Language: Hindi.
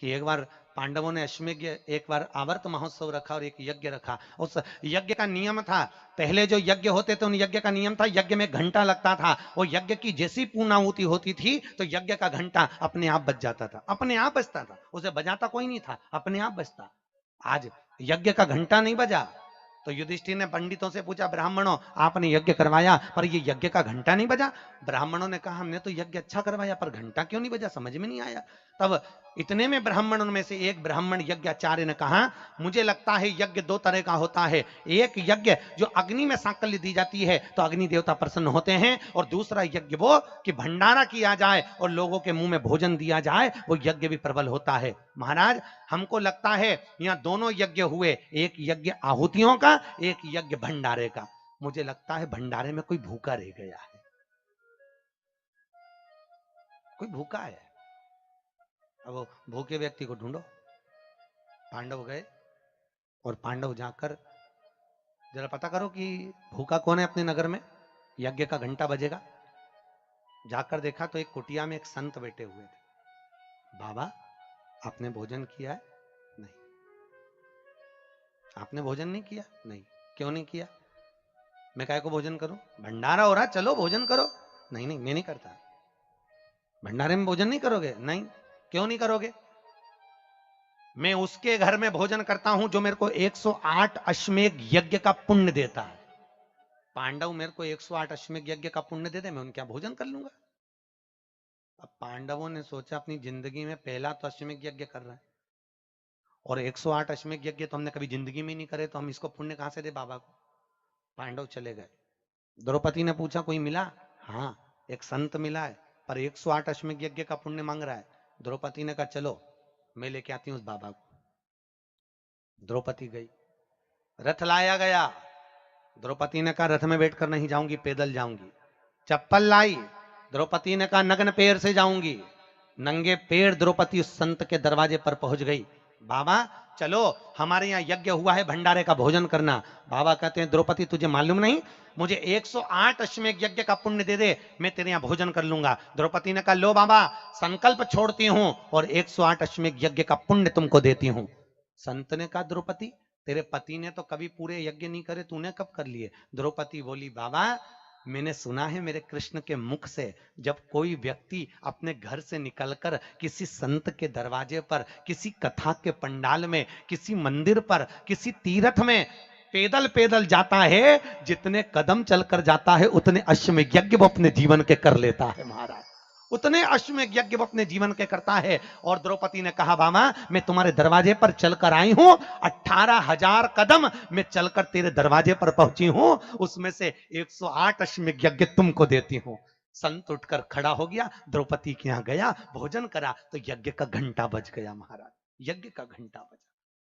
कि एक बार पांडवों ने अश्वमेध, एक बार आवर्त महोत्सव रखा और एक यज्ञ रखा। उस यज्ञ का नियम था, पहले जो यज्ञ होते थे उन यज्ञ का नियम था, यज्ञ में घंटा लगता था। वो यज्ञ की जैसी पूर्णाहुति होती थी तो यज्ञ का घंटा अपने आप बज जाता था, अपने आप बजता था, उसे बजाता कोई नहीं था, अपने आप बजता। आज यज्ञ का घंटा नहीं बजा तो युधिष्ठिर ने पंडितों से पूछा, ब्राह्मणों आपने यज्ञ करवाया पर ये यज्ञ का घंटा नहीं बजा। ब्राह्मणों ने कहा हमने तो यज्ञ अच्छा करवाया पर घंटा क्यों नहीं बजा, समझ में नहीं आया। तब इतने में ब्राह्मणों में से एक ब्राह्मण यज्ञाचार्य ने कहा, मुझे लगता है यज्ञ दो तरह का होता है, एक यज्ञ जो अग्नि में सांकल्य दी जाती है तो अग्नि देवता प्रसन्न होते हैं, और दूसरा यज्ञ वो कि भंडारा किया जाए और लोगों के मुंह में भोजन दिया जाए, वो यज्ञ भी प्रबल होता है। महाराज हमको लगता है यहां दोनों यज्ञ हुए, एक यज्ञ आहुतियों का, एक यज्ञ भंडारे का। मुझे लगता है भंडारे में कोई भूखा रह गया है, कोई भूखा है। अब वो भूखे व्यक्ति को ढूंढो। पांडव गए और पांडव जाकर जरा पता करो कि भूखा कौन है अपने नगर में, यज्ञ का घंटा बजेगा। जाकर देखा तो एक कुटिया में एक संत बैठे हुए थे। बाबा आपने भोजन किया है? नहीं। आपने भोजन नहीं किया? नहीं। क्यों नहीं किया? मैं काय को भोजन करूं, भंडारा हो रहा, चलो भोजन करो। नहीं नहीं मैं नहीं करता। भंडारे में भोजन नहीं करोगे? नहीं। क्यों नहीं करोगे? मैं उसके घर में भोजन करता हूं जो मेरे को 108 अश्वमेध यज्ञ का पुण्य देता है। पांडव मेरे को 108 अश्वमेध यज्ञ का पुण्य दे दे, मैं उनके यहां भोजन कर लूंगा। अब पांडवों ने सोचा अपनी जिंदगी में पहला तो अश्वमेध यज्ञ कर रहा है, और 108 अश्वमेध यज्ञ तो हमने कभी जिंदगी में नहीं करे, तो हम इसको पुण्य कहां से दे बाबा को। पांडव चले गए। द्रौपदी ने पूछा कोई मिला? हाँ एक संत मिला है, पर 108 अश्वमेध यज्ञ का पुण्य मांग रहा है। द्रौपदी ने कहा चलो मैं लेके आती हूं उस बाबा को। द्रौपदी गई, रथ लाया गया। द्रौपदी ने कहा रथ में बैठकर नहीं जाऊंगी, पैदल जाऊंगी। चप्पल लाई, द्रौपदी ने कहा नग्न पैर से जाऊंगी। नंगे पैर द्रौपदी उस संत के दरवाजे पर पहुंच गई। बाबा चलो हमारे यहाँ यज्ञ हुआ है, भंडारे का भोजन करना। बाबा कहते हैं द्रौपदी तुझे मालूम नहीं, मुझे 108 अश्वमेध यज्ञ का पुण्य दे दे, मैं तेरे यहाँ भोजन कर लूंगा। द्रौपदी ने कहा लो बाबा संकल्प छोड़ती हूं और 108 अश्वमेध यज्ञ का पुण्य तुमको देती हूं। संत ने कहा द्रौपदी तेरे पति ने तो कभी पूरे यज्ञ नहीं करे, तूने कब कर लिए? द्रौपदी बोली बाबा मैंने सुना है मेरे कृष्ण के मुख से, जब कोई व्यक्ति अपने घर से निकलकर किसी संत के दरवाजे पर, किसी कथा के पंडाल में, किसी मंदिर पर, किसी तीर्थ में पैदल पैदल जाता है, जितने कदम चलकर जाता है उतने अश्वमेध यज्ञ वो अपने जीवन के कर लेता है महाराज, उतने अश्वमेध यज्ञ वो अपने जीवन के करता है। और द्रौपदी ने कहा बाबा मैं तुम्हारे दरवाजे पर चलकर आई हूं, 18,000 कदम मैं चलकर तेरे दरवाजे पर पहुंची हूं, उसमें से 108 अश्वमेध यज्ञ तुमको देती हूं। संत उठकर खड़ा हो गया, द्रौपदी के यहां गया, भोजन करा तो यज्ञ का घंटा बज गया महाराज, यज्ञ का घंटा बजा।